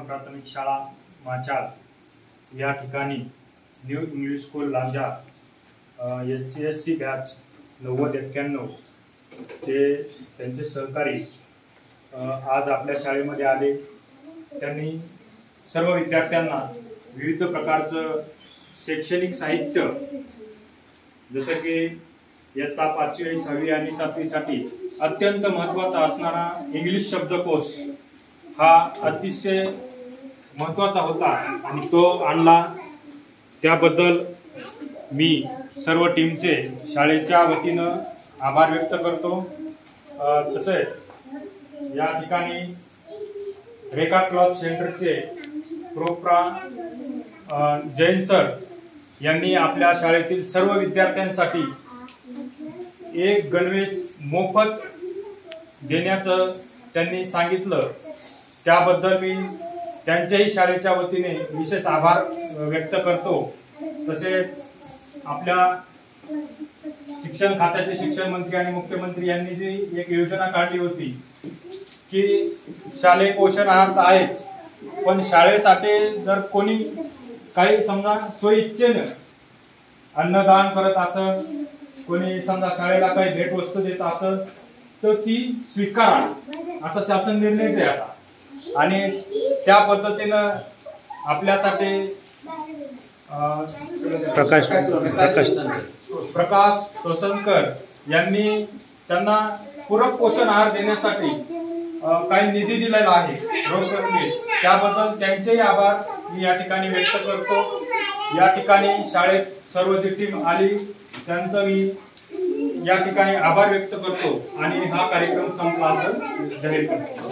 प्राथमिक शाळा माचाळ या ठिकाणी new English school Lanja SCSC batch 9091 ते त्यांचे सहकारी आज आपल्या शाळेमध्ये आले। त्यांनी सर्व विद्यार्थ्यांना विविध प्रकारचं शैक्षणिक साहित्य जसे की इयत्ता 5वी 6वी आणि 7वी साठी अत्यंत महत्त्वाचा असणारा इंग्लिश शब्दकोश हा अतिशय महत्त्वाचा होता आणि तो आणला। त्याबद्दल मी सर्व टीमचे शाळेच्या वतीनं आभार व्यक्त करतो। तसेच या ठिकाणी रेखा क्लब सेंटरचे प्रोप्रा जैन सर यांनी आपल्या शाळेतील सर्व विद्यार्थ्यांसाठी एक गणवेश मोफत देण्याचं त्यांनी सांगितलं। त्याबद्दल मी त्यांच्याही शाळेच्या वतीने विशेष आभार व्यक्त करतो। तसेच आपल्या शिक्षण खात्याचे शिक्षण मंत्री आणि मुख्यमंत्री यांनी जी एक योजना काढली होती की शालेय पोषण आहार तर आहेच, पण शाळेसाठी जर कोणी काही समजा स्वइच्छेने अन्नदान करत असेल, कोणी समजा शाळेला काही भेटवस्तू देत असेल तर ती स्वीकारा असा शासन निर्णयच आहे आता। आणि त्या पद्धतीनं आपल्यासाठी प्रकाश सोसनकर यांनी त्यांना पूरक पोषण आहार देण्यासाठी काही निधी दिलेला आहे रोखरकमी। त्याबद्दल त्यांचेही आभार मी या ठिकाणी व्यक्त करतो। या ठिकाणी शाळेत सर्व जी टीम आली त्यांचं मी या ठिकाणी आभार व्यक्त करतो आणि हा कार्यक्रम संपला असं जाहीर करतो।